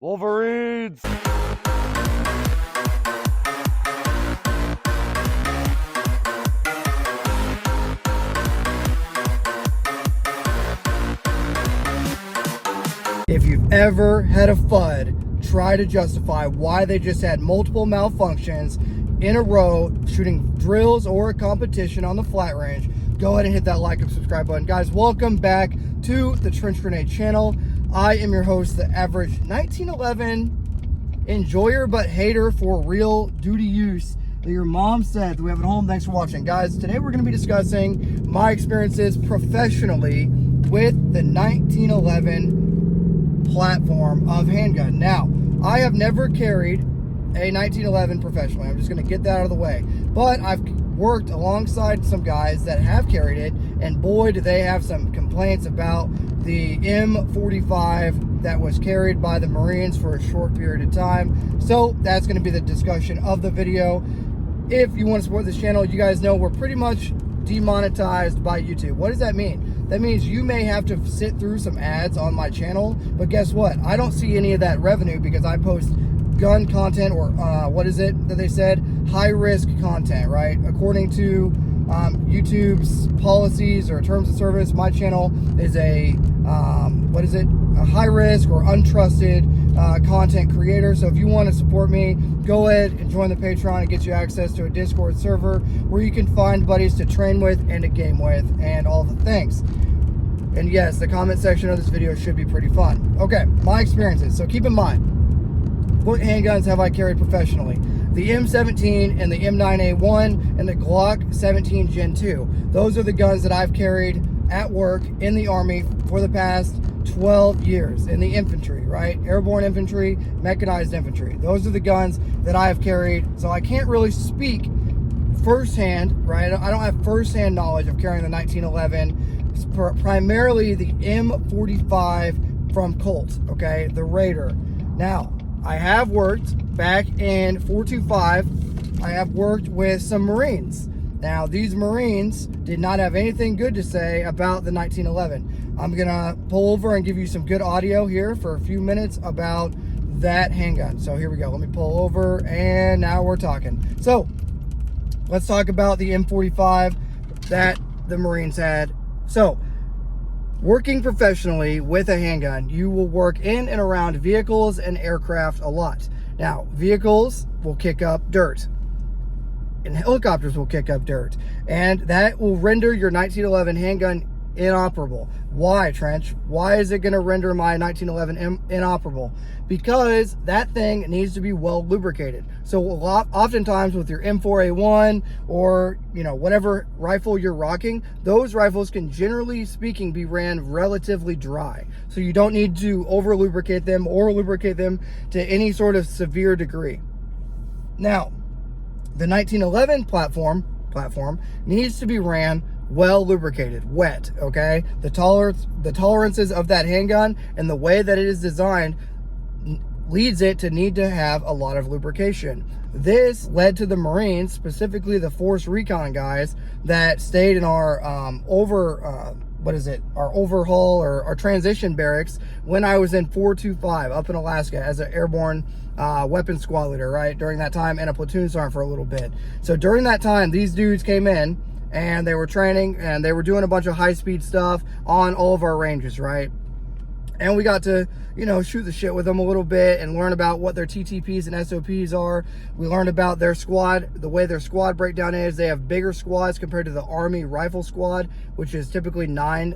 Wolverines! If you've ever had a FUD try to justify why they just had multiple malfunctions in a row shooting drills or a competition on the flat range, go ahead and hit that like and subscribe button. Guys, welcome back to the Trench Grenade channel. I am your host, the average 1911 enjoyer but hater for real duty use that your mom said that we have at home. Thanks for watching. Guys, today we're going to be discussing my experiences professionally with the 1911 platform of handgun. Now, I have never carried a 1911 professionally. I'm just going to get that out of the way. But I've worked alongside some guys that have carried it, and boy, do they have some complaints about the M45 that was carried by the Marines for a short period of time. So that's going to be the discussion of the video. If you want to support this channel, you guys know we're pretty much demonetized by YouTube. What does that mean? That means you may have to sit through some ads on my channel, but guess what? I don't see any of that revenue because I post gun content, or what is it that they said? High risk content, right? According to YouTube's policies or terms of service, my channel is a a high risk or untrusted content creator. So if you want to support me, go ahead and join the Patreon. It gets you access to a Discord server where you can find buddies to train with and to game with and all the things. And yes, the comment section of this video should be pretty fun. Okay, my experiences. So keep in mind, what handguns have I carried professionally? The M17 and the M9A1 and the Glock 17 Gen 2. Those are the guns that I've carried at work in the Army for the past 12 years in the infantry, right? Airborne infantry, mechanized infantry. Those are the guns that I have carried. So I can't really speak firsthand, right? I don't have firsthand knowledge of carrying the 1911. It's primarily the M45 from Colt, okay? The Raider. Now, I have worked back in 425. I have worked with some Marines. Now, these Marines did not have anything good to say about the 1911. I'm gonna pull over and give you some good audio here for a few minutes about that handgun. So here we go. Let me pull over, and now we're talking. So let's talk about the M45 that the Marines had. So, working professionally with a handgun, you will work in and around vehicles and aircraft a lot. Now, vehicles will kick up dirt, and helicopters will kick up dirt, and that will render your 1911 handgun inoperable. Why, Trench? Why is it going to render my 1911 inoperable? Because that thing needs to be well lubricated. So oftentimes with your M4A1 or, you know, whatever rifle you're rocking, those rifles can, generally speaking, be ran relatively dry. So you don't need to over lubricate them or lubricate them to any sort of severe degree. Now, the 1911 platform needs to be ran well lubricated, wet, okay? The tolerances of that handgun and the way that it is designed leads it to need to have a lot of lubrication. This led to the Marines, specifically the Force Recon guys that stayed in our overhaul or our transition barracks when I was in 425 up in Alaska as an airborne weapons squad leader, right? During that time, and a platoon sergeant for a little bit. So during that time, these dudes came in and they were training and they were doing a bunch of high-speed stuff on all of our ranges, right? And we got to, you know, shoot the shit with them a little bit and learn about what their TTPs and SOPs are. We learned about their squad, the way their squad breakdown is. They have bigger squads compared to the Army rifle squad, which is typically nine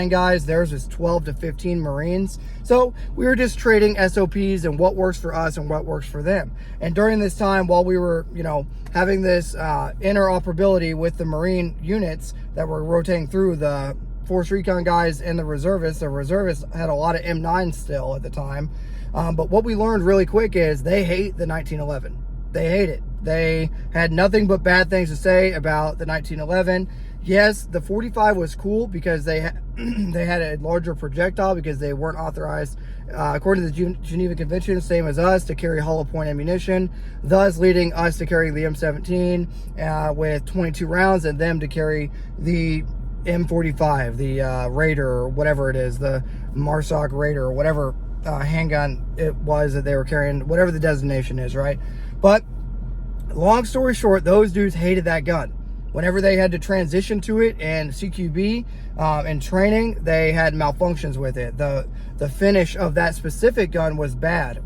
guys. Theirs is 12 to 15 Marines. So we were just trading SOPs and what works for us and what works for them. And during this time, while we were, you know, having this interoperability with the Marine units that were rotating through the Force Recon guys and the reservists had a lot of M9s still at the time. But what we learned really quick is they hate the 1911. They hate it. They had nothing but bad things to say about the 1911. Yes, the 45 was cool because they had a larger projectile because they weren't authorized, according to the Geneva Convention, same as us, to carry hollow point ammunition, thus leading us to carry the M17 with 22 rounds and them to carry the M45, the Raider, or whatever it is, the Marsoc Raider, or whatever handgun it was that they were carrying, whatever the designation is, right? But long story short, those dudes hated that gun. Whenever they had to transition to it and CQB and training, they had malfunctions with it. The finish of that specific gun was bad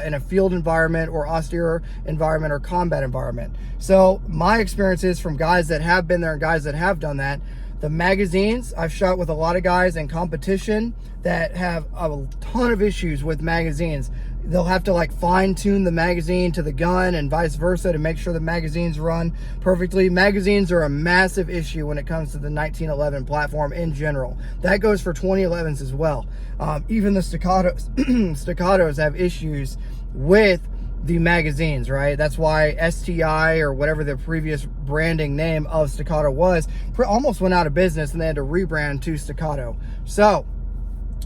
in a field environment or austere environment or combat environment. So my experiences from guys that have been there and guys that have done that, the magazines, I've shot with a lot of guys in competition that have a ton of issues with magazines. They'll have to like fine tune the magazine to the gun and vice versa to make sure the magazines run perfectly. Magazines are a massive issue when it comes to the 1911 platform in general. That goes for 2011s as well. Even the staccatos have issues with the magazines, right? That's why STI, or whatever the previous branding name of staccato was, almost went out of business and they had to rebrand to staccato. So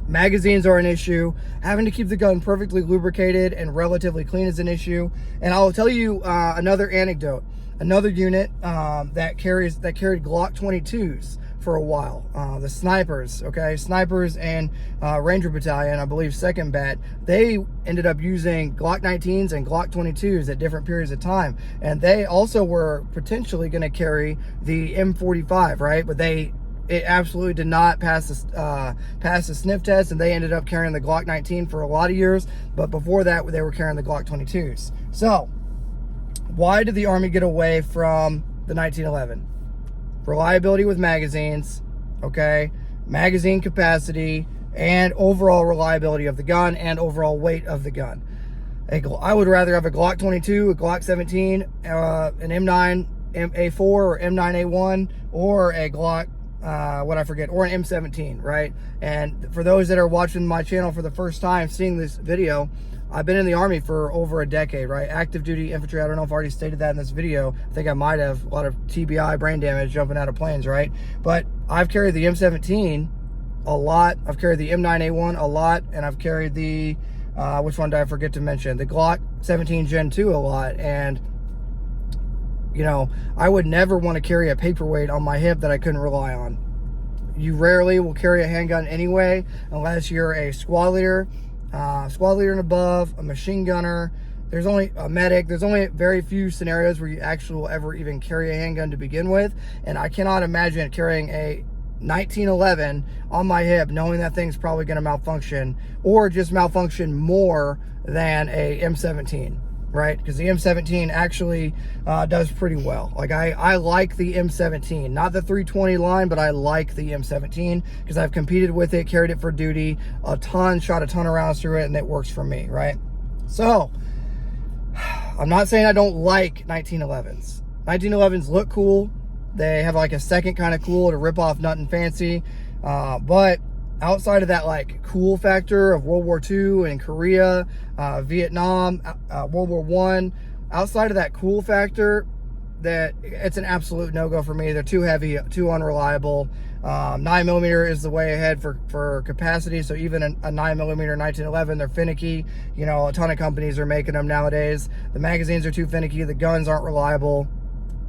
magazines are an issue. Having to keep the gun perfectly lubricated and relatively clean is an issue. And I'll tell you another anecdote. Another unit that carried Glock 22s for a while. The snipers, okay? Snipers and Ranger Battalion, I believe 2nd Bat, they ended up using Glock 19s and Glock 22s at different periods of time. And they also were potentially going to carry the M45, right? But it absolutely did not pass the sniff test, and they ended up carrying the Glock 19 for a lot of years. But before that, they were carrying the Glock 22s. So why did the Army get away from the 1911? Reliability with magazines, okay? Magazine capacity and overall reliability of the gun and overall weight of the gun. I would rather have a Glock 22, a Glock 17, an M9 A4 or M9 A1, or a Glock or an M17, right? And for those that are watching my channel for the first time, seeing this video, I've been in the Army for over a decade, right? Active duty infantry. I don't know if I already stated that in this video. I think I might have. A lot of TBI, brain damage, jumping out of planes, right? But I've carried the M17 a lot. I've carried the M9A1 a lot. And I've carried the, which one did I forget to mention? The Glock 17 Gen 2 a lot. And you know, I would never want to carry a paperweight on my hip that I couldn't rely on. You rarely will carry a handgun anyway, unless you're a squad leader and above, a machine gunner. There's only a medic. There's only very few scenarios where you actually will ever even carry a handgun to begin with. And I cannot imagine carrying a 1911 on my hip, knowing that thing's probably going to malfunction, or just malfunction more than a M17. Right? Because the M17 actually does pretty well. Like I like the M17, not the 320 line, but I like the M17 because I've competed with it, carried it for duty a ton, shot a ton of rounds through it, and it works for me, right? So I'm not saying I don't like 1911s. 1911s look cool. They have like a second kind of cool to rip off Nothing Fancy, but outside of that like cool factor of World War II and Korea, Vietnam, World War I, outside of that cool factor, that it's an absolute no-go for me. They're too heavy, too unreliable. 9mm is the way ahead for capacity. So even a 9mm 1911, they're finicky. You know, a ton of companies are making them nowadays. The magazines are too finicky. The guns aren't reliable.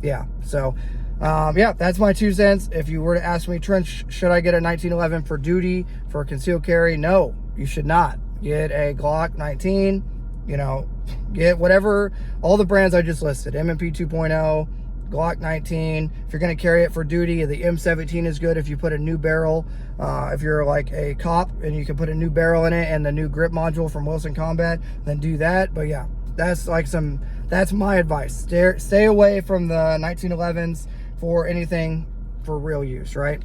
Yeah, so yeah, that's my 2 cents. If you were to ask me, Trench, should I get a 1911 for duty, for concealed carry? No, you should not. Get a Glock 19, you know, get whatever, all the brands I just listed, M&P 2.0, Glock 19. If you're going to carry it for duty, the M17 is good if you put a new barrel. If you're like a cop and you can put a new barrel in it and the new grip module from Wilson Combat, then do that. But yeah, that's my advice. Stay away from the 1911s for anything for real use, right?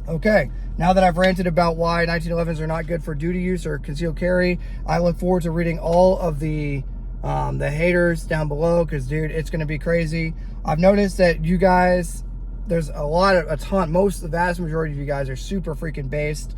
Okay, now that I've ranted about why 1911s are not good for duty use or concealed carry, I look forward to reading all of the haters down below, because dude, it's going to be crazy. I've noticed that you guys, there's the vast majority of you guys are super freaking based.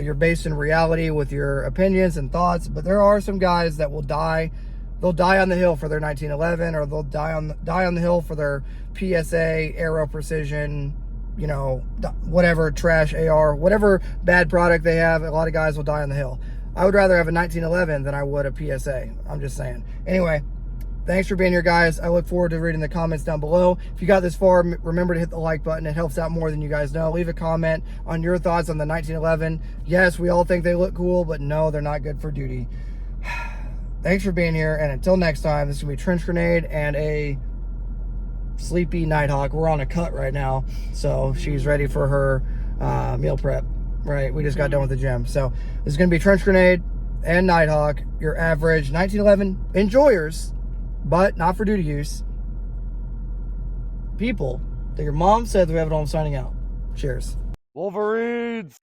You're based in reality with your opinions and thoughts, but there are some guys that will die. They'll die on the hill for their 1911, or they'll die on the hill for their PSA, Aero Precision, you know, whatever, trash AR, whatever bad product they have. A lot of guys will die on the hill. I would rather have a 1911 than I would a PSA. I'm just saying. Anyway, thanks for being here, guys. I look forward to reading the comments down below. If you got this far, remember to hit the like button. It helps out more than you guys know. Leave a comment on your thoughts on the 1911. Yes, we all think they look cool, but no, they're not good for duty. Thanks for being here, and until next time, this is going to be Trench Grenade and a sleepy Nighthawk. We're on a cut right now, so she's ready for her meal prep. Right, we just got done with the gym. So this is going to be Trench Grenade and Nighthawk, your average 1911 enjoyers, but not for duty use. People that your mom said that we have it all. I'm signing out. Cheers. Wolverines!